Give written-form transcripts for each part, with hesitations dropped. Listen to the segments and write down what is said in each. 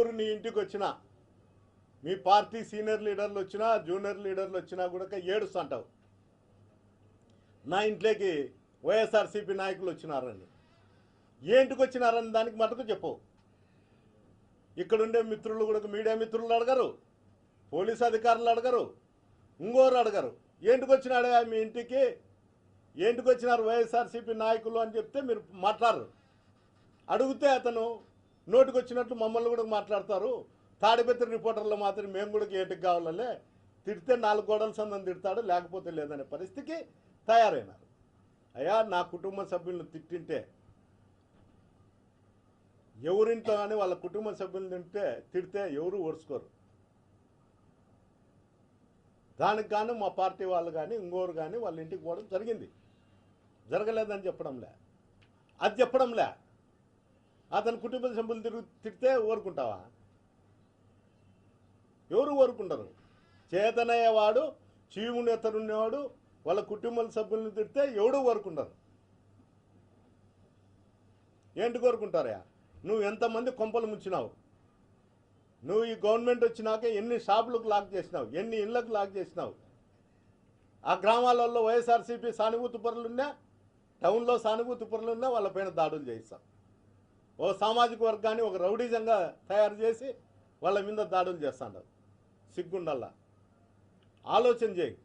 ఎవరు నీ ఇంటికి వచ్చినా, మీ పార్టీ సీనియర్ లీడర్లు వచ్చినా జూనియర్ లీడర్లు వచ్చినా కూడా ఏడుస్తుంటావు, నా ఇంట్లోకి వైఎస్ఆర్సీపీ నాయకులు వచ్చినారని. ఏంటికి వచ్చినారని దానికి మటుకు చెప్పు. ఇక్కడుండే మిత్రులు కూడా, మీడియా మిత్రులు అడగరు, పోలీసు అధికారులు అడగరు, ఇంకోరు అడగరు. ఏంటికి వచ్చినాడు మీ ఇంటికి, ఏంటికి వచ్చినారు వైఎస్ఆర్సీపీ నాయకులు అని చెప్తే మీరు మాట్లాడరు. అడిగితే అతను నోటికి వచ్చినట్లు మమ్మల్ని కూడా మాట్లాడతారు. తాడిపత్రి రిపోర్టర్లు మాత్రం మేము కూడా ఏంటికి కావాలలే, తిడితే 4 గోడల సందని తిడతాడు, లేకపోతే లేదనే పరిస్థితికి తయారైనారు. అయ్యా, నా కుటుంబ సభ్యులను తిట్టింటే, ఎవరింట్లో కానీ వాళ్ళ కుటుంబ సభ్యులను తిడితే ఎవరు ఓర్చుకోరు. దానికి కానీ మా పార్టీ వాళ్ళు కానీ ఇంకోరు కానీ వాళ్ళ ఇంటికి పోవడం జరిగింది. జరగలేదని చెప్పడంలే, అది చెప్పడంలే. అతని కుటుంబ సభ్యులు తిడితే ఊరుకుంటావా? ఎవరు ఊరుకుంటారు? చేతనయ్యేవాడు, చీముని ఎత్తరున్నవాడు వాళ్ళ కుటుంబ సభ్యులను తిడితే ఎవడు ఊరుకుంటారు? ఏంటి కోరుకుంటారా? నువ్వు ఎంతమంది కొంపలు ముంచినావు? నువ్వు ఈ గవర్నమెంట్ వచ్చినాక ఎన్ని షాపులకు లాక్ చేసినావు, ఎన్ని ఇళ్లకు లాక్ చేసినావు? ఆ గ్రామాలలో వైఎస్ఆర్సీపీ సానుభూతి పరులున్నా, టౌన్లో సానుభూతి పరులున్నా వాళ్ళపైన దాడులు చేయిస్తాం. ఓ సామాజిక వర్గాన్ని ఒక రౌడీజంగా తయారు చేసి వాళ్ళ మీద దాడులు చేస్తాడు. సిగ్గుండల్లా ఆలోచన చేయి.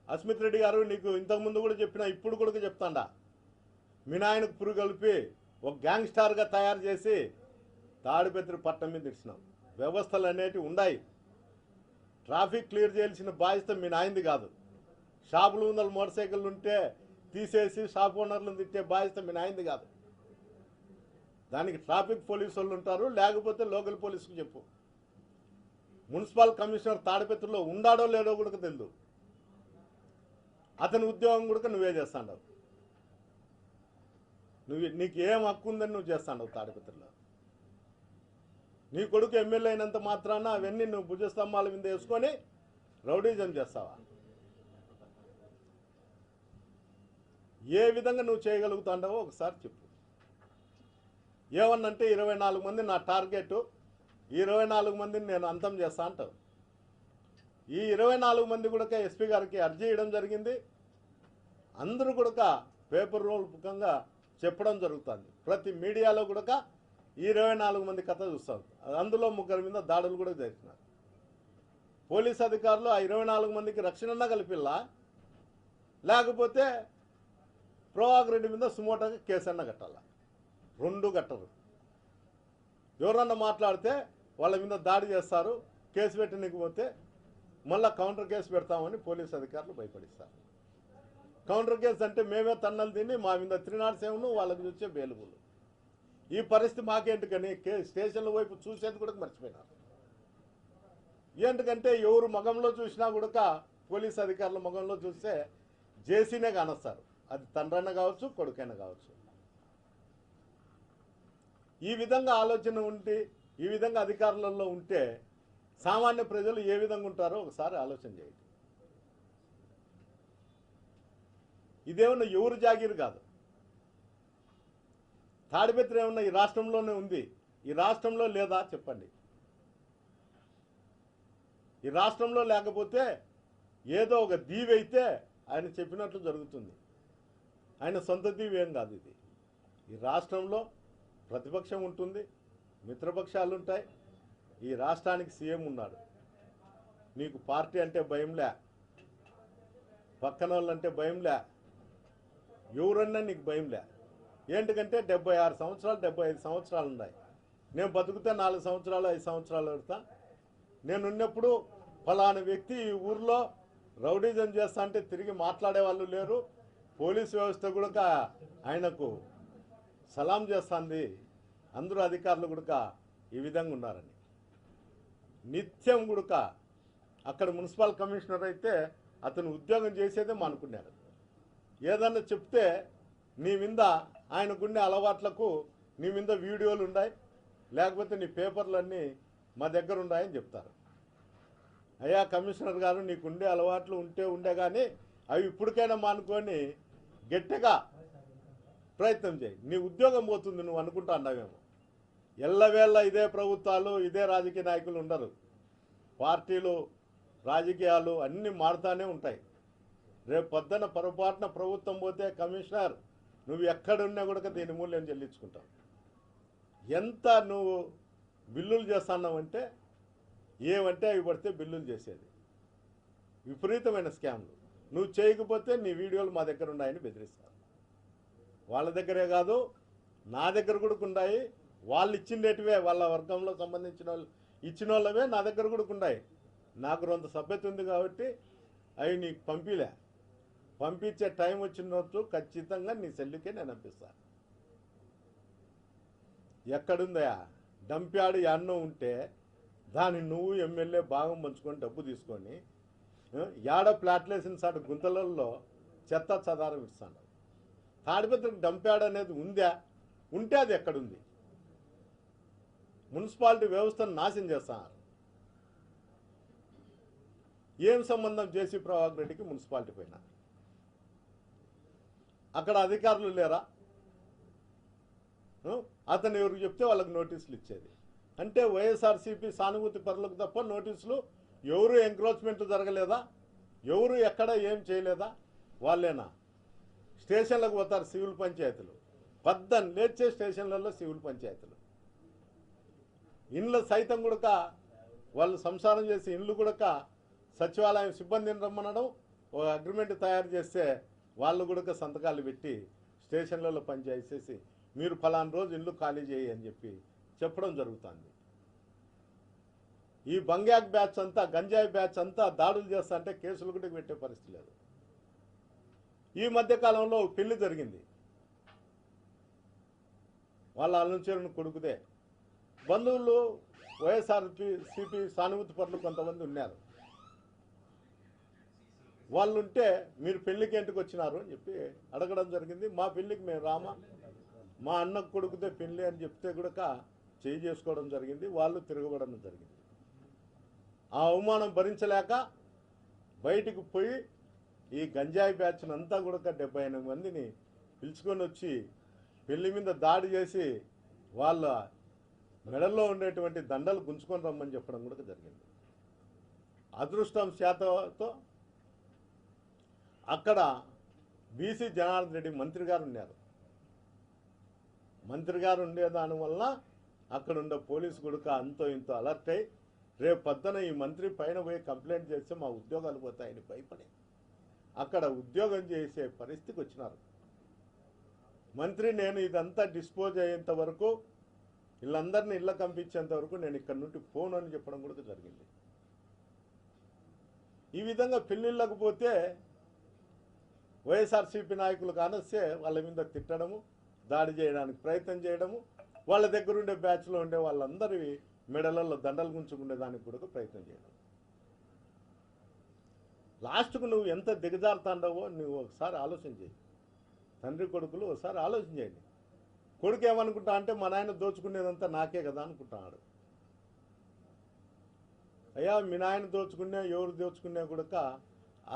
అస్మిత్ రెడ్డి గారు, నీకు ఇంతకుముందు కూడా చెప్పినా, ఇప్పుడు కూడా చెప్తాడా, మీ నాయనకు పురుగు కలిపి ఒక గ్యాంగ్స్టార్గా తయారు చేసి తాడిపత్రి పట్టణం మీద ఇచ్చినాం. వ్యవస్థలు అనేటివి ఉన్నాయి. ట్రాఫిక్ క్లియర్ చేయాల్సిన బాధ్యత మీ నాయనది కాదు. షాపులు ముందర మోటార్ సైకిళ్ళు ఉంటే తీసేసి షాప్ ఓనర్లను తిట్టే బాధ్యత మీ నాయనది కాదు. దానికి ట్రాఫిక్ పోలీసు వాళ్ళు ఉంటారు, లేకపోతే లోకల్ పోలీసుకు చెప్పు. మున్సిపల్ కమిషనర్ తాడిపత్రిలో ఉండాడో లేడో కూడా తెలియదు. అతని ఉద్యోగం కూడా నువ్వే చేస్తాండవు. నీకు ఏం హక్కు ఉందని నువ్వు చేస్తాండవు తాడిపత్రిలో. నీ కొడుకు ఎమ్మెల్యే అయినంత మాత్రాన అవన్నీ నువ్వు భుజస్తంభాల మీద వేసుకొని రౌడీజం చేస్తావా? ఏ విధంగా నువ్వు చేయగలుగుతాండవో ఒకసారి చెప్పు. ఏమన్నంటే 24 మంది నా టార్గెట్, ఈ 24 మందిని నేను అంతం చేస్తా అంటావు. ఈ 24 మంది కూడా ఎస్పీ గారికి అర్జీ చేయడం జరిగింది. అందరూ కూడా పేపర్ రోల్ ముఖంగా చెప్పడం జరుగుతుంది. ప్రతి మీడియాలో కూడా ఈ 24 మంది కథ చూస్తాం. అందులో 3 మీద దాడులు కూడా చేసినారు. పోలీస్ అధికారులు ఆ 24 మందికి రక్షణ కల్పిల్లా, లేకపోతే ప్రభాకర్ రెడ్డి మీద సుమోటోగా కేసు అన్న కట్టాలా? 2 కట్టరు. ఎవరన్నా మాట్లాడితే వాళ్ళ మీద దాడి చేస్తారు, కేసు పెట్టనికపోతే మళ్ళీ కౌంటర్ కేసు పెడతామని పోలీస్ అధికారులు భయపడిస్తారు. కౌంటర్ కేసు అంటే మేమే తన్నలు తిని మా మీద 307 వాళ్ళకి చూసే బెయిలబుల్. ఈ పరిస్థితి మాకేంటి కానీ స్టేషన్ల వైపు చూసేది కూడా మర్చిపోయినారు. ఏంటంటే ఎవరు మగంలో చూసినా కూడా పోలీస్ అధికారుల మగంలో చూస్తే జేసీనే కానొస్తారు. అది తండ్రైనా కావచ్చు, కొడుకైనా కావచ్చు. ఈ విధంగా ఆలోచన ఉంటే, ఈ విధంగా అధికారులలో ఉంటే సామాన్య ప్రజలు ఏ విధంగా ఉంటారో ఒకసారి ఆలోచన చేయండి. ఇదేమన్నా ఎవరు జాగీరు కాదు. తాడిపత్రి ఏమన్నా ఈ రాష్ట్రంలోనే ఉంది? ఈ రాష్ట్రంలో లేదా చెప్పండి. ఈ రాష్ట్రంలో లేకపోతే ఏదో ఒక దీవి అయితే ఆయన చెప్పినట్లు జరుగుతుంది. ఆయన సొంత దీవి ఏం కాదు ఇది. ఈ రాష్ట్రంలో ప్రతిపక్షం ఉంటుంది, మిత్రపక్షాలు ఉంటాయి. ఈ రాష్ట్రానికి సీఎం ఉన్నాడు. నీకు పార్టీ అంటే భయంలే, పక్కన వాళ్ళంటే భయంలే, ఎవరన్నా నీకు భయంలే. ఏంటికంటే 76 సంవత్సరాలు 75 సంవత్సరాలు ఉన్నాయి. నేను బతుకుతే 4 సంవత్సరాలు 5 సంవత్సరాలు పెడతా. నేనున్నప్పుడు ఫలానా వ్యక్తి ఈ ఊర్లో రౌడీజం చేస్తా అంటే తిరిగి మాట్లాడే వాళ్ళు లేరు. పోలీసు వ్యవస్థ కూడా ఆయనకు సలాం చేస్తుంది. అందరూ అధికారులు కూడా ఈ విధంగా ఉన్నారని నిత్యం కూడా అక్కడ మున్సిపల్ కమిషనర్ అయితే అతను ఉద్యోగం చేసేదే మానుకున్నాడు. ఏదన్నా చెప్తే నీ మీద ఆయనకుండే అలవాట్లకు నీ మీద వీడియోలు ఉన్నాయి, లేకపోతే నీ పేపర్లన్నీ మా దగ్గర ఉన్నాయని చెప్తారు. అయ్యా కమిషనర్ గారు, నీకుండే అలవాట్లు ఉండే కానీ అవి ఇప్పటికైనా మానుకొని గట్టిగా ప్రయత్నం చేయి. నీ ఉద్యోగం పోతుంది నువ్వు అనుకుంటా అన్నావేమో. ఎల్లవేళ ఇదే ప్రభుత్వాలు ఇదే రాజకీయ నాయకులు ఉండరు. పార్టీలు రాజకీయాలు అన్నీ మారుతూనే ఉంటాయి. రేపు పొద్దున పొరపాటున ప్రభుత్వం పోతే కమిషనర్ నువ్వు ఎక్కడున్నా కూడా దీని మూల్యం చెల్లించుకుంటావు. ఎంత నువ్వు బిల్లులు చేస్తున్నావంటే ఏమంటే అవి పడితే బిల్లులు చేసేది. విపరీతమైన స్కామ్లు. నువ్వు చేయకపోతే నీ వీడియోలు మా దగ్గర ఉన్నాయని బెదిరిస్తారు. వాళ్ళ దగ్గరే కాదు నా దగ్గర కూడా ఉన్నాయి. వాళ్ళు ఇచ్చిండేటివే వాళ్ళ వర్గంలో సంబంధించిన వాళ్ళు ఇచ్చిన వాళ్ళవే నా దగ్గర కూడా ఉన్నాయి. నాకు కొంత సభ్యత ఉంది కాబట్టి అవి నీకు పంపించే టైం వచ్చినట్టు ఖచ్చితంగా నీ సెల్లుకే నేను పంపిస్తాను. ఎక్కడుందా డంప్యార్డ్ యాడ్నో ఉంటే దాన్ని నువ్వు ఎమ్మెల్యే భాగం పంచుకొని డబ్బు తీసుకొని యాడ ప్లాట్లేసిన సాటి గుంతలలో చెత్త చదారం ఇస్తాను. తాడిపత్రికి డంప్యార్డ్ అనేది ఉందా? ఉంటే అది ఎక్కడుంది? మున్సిపాలిటీ వ్యవస్థను నాశనం చేస్తున్నారు. ఏం సంబంధం జేసీ ప్రభాకర్ రెడ్డికి మున్సిపాలిటీ పైన? అక్కడ అధికారులు లేరా? అతను ఎవరికి చెప్తే వాళ్ళకి నోటీసులు ఇచ్చేది. అంటే వైఎస్ఆర్సీపీ సానుభూతి పరులకు తప్ప నోటీసులు ఎవరు ఎంక్రోచ్మెంట్ జరగలేదా? ఎవరు ఎక్కడ ఏం చేయలేదా? వాళ్ళేనా? స్టేషన్లకు పోతారు సివిల్ పంచాయతీలు, పద్దన్ లేచే స్టేషన్లలో సివిల్ పంచాయతీలు. ఇండ్ల సైతం కూడా వాళ్ళు సంసారం చేసి ఇండ్లు కూడా సచివాలయం సిబ్బందిని రమ్మనడం, ఒక అగ్రిమెంట్ తయారు చేస్తే వాళ్ళు కూడా సంతకాలు పెట్టి స్టేషన్లలో పనిచేసేసి మీరు ఫలానా రోజు ఇల్లు ఖాళీ చేయి అని చెప్పి చెప్పడం జరుగుతుంది. ఈ బంగాక్ బ్యాచ్ అంతా గంజాయి బ్యాచ్ అంతా దాడులు చేస్తా అంటే కేసులు కూడా పెట్టే పరిస్థితి లేదు. ఈ మధ్యకాలంలో పెళ్లి జరిగింది. వాళ్ళ అలంచరణ కొడుకుదే. బంధువులు వైఎస్ఆర్సీపీ సానుభూతి పరులు కొంతమంది ఉన్నారు. వాళ్ళు ఉంటే మీరు పెళ్లికి ఎందుకు వచ్చినారు అని చెప్పి అడగడం జరిగింది. మా పెళ్లికి మేము రామా, మా అన్న కొడుకుదే పెళ్లి అని చెప్తే కూడా చేయి చేసుకోవడం జరిగింది. వాళ్ళు తిరగబడడం జరిగింది. ఆ అవమానం భరించలేక బయటికి పోయి ఈ గంజాయి బ్యాచ్ను అంతా కూడా 78 మందిని పిలుచుకొని వచ్చి పెళ్లి మీద దాడి చేసి వాళ్ళ మెడల్లో ఉండేటువంటి దండలు గుంజుకొని రమ్మని చెప్పడం కూడా జరిగింది. అదృష్టం శాతంతో అక్కడ బీసీ జనార్దన్ రెడ్డి మంత్రి గారు ఉన్నారు. మంత్రి గారు ఉండే దానివల్ల అక్కడ ఉండే పోలీసు కూడా అంతో ఇంతో అలర్ట్ అయ్యి రేపు పొద్దున ఈ మంత్రి పైన పోయి కంప్లైంట్ చేస్తే మా ఉద్యోగాలు పోతాయని భయపడి అక్కడ ఉద్యోగం చేసే పరిస్థితికి వచ్చినారు. మంత్రి నేను ఇదంతా డిస్పోజ్ అయ్యేంత వరకు వీళ్ళందరినీ ఇళ్ళ పంపించేంత వరకు నేను ఇక్కడ నుండి పోను అని చెప్పడం కూడా జరిగింది. ఈ విధంగా పెళ్ళిళ్ళకు పోతే వైఎస్ఆర్సీపీ నాయకులు కానొస్తే వాళ్ళ మీద తిట్టడము, దాడి చేయడానికి ప్రయత్నం చేయడము, వాళ్ళ దగ్గర ఉండే బ్యాచ్లో ఉండే వాళ్ళందరి మెడలలో దండలు గుంచుకునే దానికి కూడా ప్రయత్నం చేయడం. లాస్ట్కు నువ్వు ఎంత దిగజారుతాండవో నువ్వు ఒకసారి ఆలోచన చేయి. తండ్రి కొడుకులు ఒకసారి ఆలోచన చేయండి. కొడుకు ఏమనుకుంటా అంటే మా నాయన దోచుకునేదంతా నాకే కదా అనుకుంటున్నాడు. అయ్యా మీ నాయన దోచుకునే ఎవరు దోచుకునే కూడా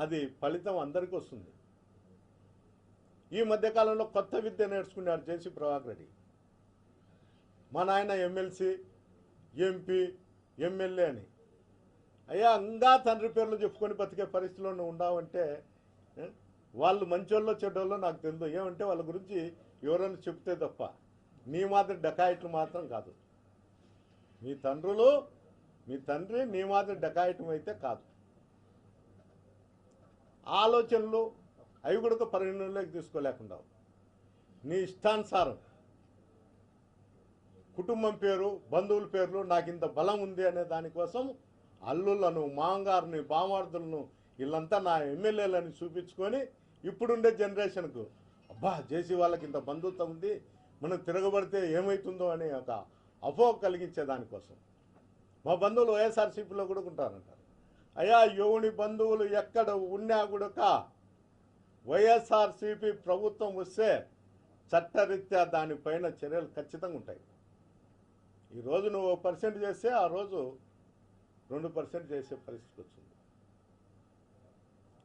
అది ఫలితం అందరికీ వస్తుంది. ఈ మధ్యకాలంలో కొత్త విద్య నేర్చుకున్నాడు జేసీ ప్రభాకర్ రెడ్డి. మా నాయన ఎమ్మెల్సీ, ఎంపీ, ఎమ్మెల్యే అని. అయ్యా ఇంకా తండ్రి పేర్లు చెప్పుకొని బతికే పరిస్థితిలో నువ్వు ఉన్నావంటే వాళ్ళు మంచోళ్ళో చెడ్డోళ్ళో నాకు తెలియదు. ఏమంటే వాళ్ళ గురించి ఎవరైనా చెప్తే తప్ప నీ మాదిరి డకాయిట్లు మాత్రం కాదు. మీ తండ్రి నీ మాదిరి డకాయిటం అయితే కాదు. ఆలోచనలు అవి కూడా పరిగణలోకి తీసుకోలేకుండా నీ ఇష్టానుసారం కుటుంబం పేరు, బంధువుల పేర్లు నాకు ఇంత బలం ఉంది అనే దానికోసం అల్లులను, మాంగారుని, బామార్దులను వీళ్ళంతా నా ఎమ్మెల్యేలని చూపించుకొని ఇప్పుడుండే జనరేషన్కు అబ్బా జేసీ వాళ్ళకి ఇంత బంధుత్వం ఉంది, మనం తిరగబడితే ఏమవుతుందో అనే ఒక అపోహ కలిగించే దానికోసం మా బంధువులు వైఎస్ఆర్సీపీలో కూడా ఉంటారంటారు. అయ్యా యువని బంధువులు ఎక్కడ ఉన్నా కూడా వైఎస్ఆర్సీపీ ప్రభుత్వం వస్తే చట్టరీత్యా దానిపైన చర్యలు ఖచ్చితంగా ఉంటాయి. ఈరోజు నువ్వు 1% చేస్తే ఆ రోజు 2% చేసే పరిస్థితి వచ్చింది.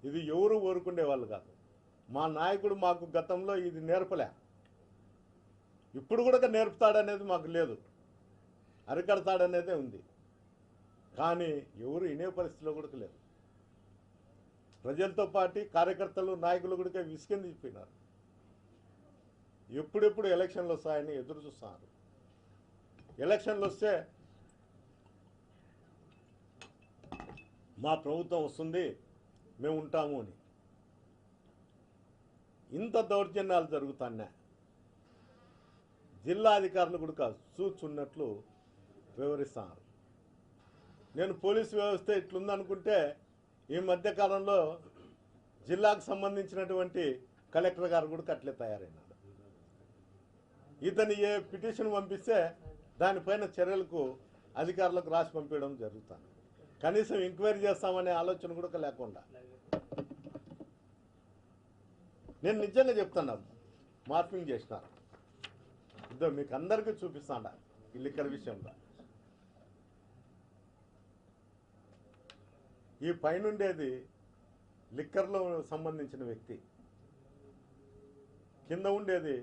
ఇది ఎవరు ఊరుకుండే వాళ్ళు కాదు. మా నాయకుడు మాకు గతంలో ఇది నేర్పలే, ఇప్పుడు కూడా నేర్పుతాడనేది మాకు లేదు. అరికడతాడనేదే ఉంది. కానీ ఎవరు వినే పరిస్థితిలో కూడా లేదు. ప్రజలతో పాటు కార్యకర్తలు నాయకులు కూడా విసిగెందిపోయినారు. ఎప్పుడెప్పుడు ఎలక్షన్లు వస్తాయని ఎదురు చూస్తున్నారు. ఎలక్షన్లు వస్తే మా ప్రభుత్వం వస్తుంది, మేము ఉంటాము అని ఇంత దౌర్జన్యాలు జరుగుతానే జిల్లా అధికారులు కూడా చూచున్నట్లు వివరిస్తున్నారు. నేను పోలీసు వ్యవస్థ ఇట్లుందనుకుంటే ఈ మధ్యకాలంలో జిల్లాకు సంబంధించినటువంటి కలెక్టర్ గారు కూడా అట్లే తయారైనాడు. ఇతను ఏ పిటిషన్ పంపిస్తే దానిపైన చర్యలకు అధికారులకు రాసి పంపించడం జరుగుతుంది. కనీసం ఎంక్వైరీ చేస్తామనే ఆలోచన కూడా లేకుండా. నేను నిజంగా చెప్తున్నా, మార్పింగ్ చేసినారు. ఇదో మీకు అందరికీ చూపిస్తాడా ఈ లిక్కర్ విషయంలో. ఈ పైనుండేది లిక్కర్లో సంబంధించిన వ్యక్తి, కింద ఉండేది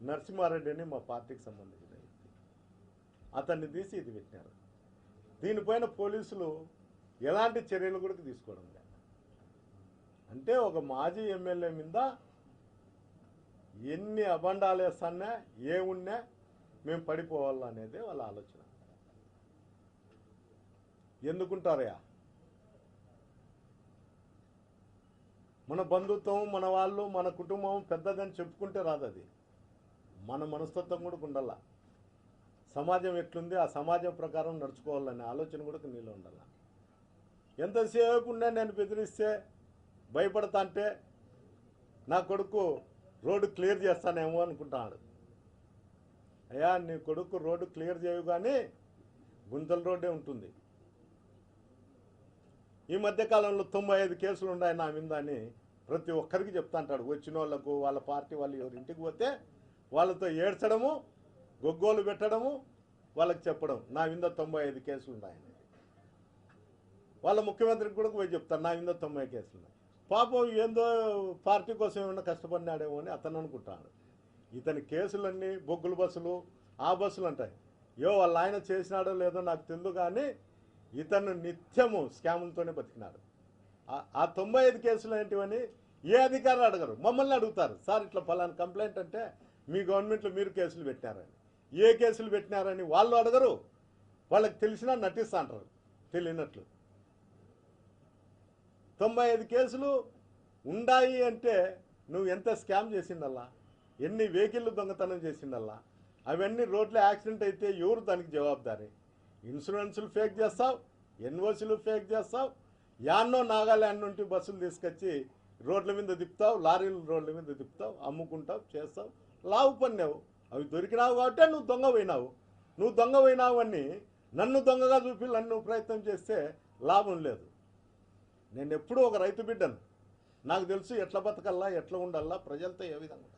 నరసింహారెడ్డి అని మా పార్టీకి సంబంధించిన వ్యక్తి. అతన్ని తీసి ఇది పెట్టినారు. దీనిపైన పోలీసులు ఎలాంటి చర్యలు కూడా తీసుకోవడం లేదు. అంటే ఒక మాజీ ఎమ్మెల్యే మీద ఎన్ని అబండాలు వేస్తానా ఏమున్నా మేము పడిపోవాలనేదే వాళ్ళ ఆలోచన. ఎందుకుంటారయా? మన బంధుత్వం, మన వాళ్ళు, మన కుటుంబం పెద్దదని చెప్పుకుంటే రాదు. అది మన మనస్తత్వం కూడా ఉండాల. సమాజం ఎట్లుంది ఆ సమాజం ప్రకారం నడుచుకోవాలనే ఆలోచన కూడా నీలో ఉండాల. ఎంతసేపు ఉన్నా నేను బెదిరిస్తే భయపడతా అంటే నా కొడుకు రోడ్డు క్లియర్ చేస్తానేమో అనుకుంటున్నాడు. అయ్యా, నీ కొడుకు రోడ్డు క్లియర్ చేయవు కానీ గుంతల రోడ్డే ఉంటుంది. ఈ మధ్యకాలంలో 95 కేసులు ఉన్నాయి నా మీద అని ప్రతి ఒక్కరికి చెప్తా అంటాడు. వచ్చిన వాళ్ళకు, వాళ్ళ పార్టీ వాళ్ళు ఎవరి ఇంటికి పోతే వాళ్ళతో ఏడ్చడము, గొగ్గోలు పెట్టడము, వాళ్ళకి చెప్పడం నా మీద 95 కేసులు ఉన్నాయని. వాళ్ళ ముఖ్యమంత్రికి కూడా పోయి చెప్తాను నా మీద 90 కేసులు ఉన్నాయి. పాపం ఏందో పార్టీ కోసం ఏమన్నా కష్టపడినాడేమో అని అతను అనుకుంటాడు. ఇతని కేసులన్నీ బొగ్గుల బస్సులు, ఆ బస్సులు అంటాయి. వాళ్ళ ఆయన చేసినాడో లేదో నాకు తెలియదు కానీ ఇతను నిత్యము స్కాములతోనే బతికినాడు. ఆ 95 కేసులు ఏంటివని ఏ అధికారులు అడగరు, మమ్మల్ని అడుగుతారు. సార్ ఇట్లా ఫలానా కంప్లైంట్ అంటే మీ గవర్నమెంట్లో మీరు కేసులు పెట్టినారని. ఏ కేసులు పెట్టినారని వాళ్ళు అడగరు. వాళ్ళకి తెలిసినా నటిస్తా అంటారు తెలియనట్లు. 95 కేసులు ఉన్నాయి అంటే నువ్వు ఎంత స్కామ్ చేసిండల్లా, ఎన్ని వెహికల్ దొంగతనం చేసిండల్లా, అవన్నీ రోడ్లో యాక్సిడెంట్ అయితే ఎవరు దానికి జవాబుదారి? ఇన్సూరెన్సులు ఫేక్ చేస్తావు, ఎన్ఓసీలు ఫేక్ చేస్తావు, యాన్నో నాగాల్యాండ్ నుండి బస్సులు తీసుకొచ్చి రోడ్ల మీద తిప్పుతావు, లారీలు రోడ్ల మీద తిప్పుతావు, అమ్ముకుంటావు, చేస్తావు, లావు పన్నావు. అవి దొరికినావు కాబట్టి నువ్వు దొంగ పోయినావు. నువ్వు దొంగ పోయినావు అని నన్ను దొంగగా చూపి నన్ను ప్రయత్నం చేస్తే లాభం లేదు. నేను ఎప్పుడూ ఒక రైతు బిడ్డను. నాకు తెలుసు ఎట్లా బతకల్లా, ఎట్లా ఉండాలా, ప్రజలతో ఏ విధంగా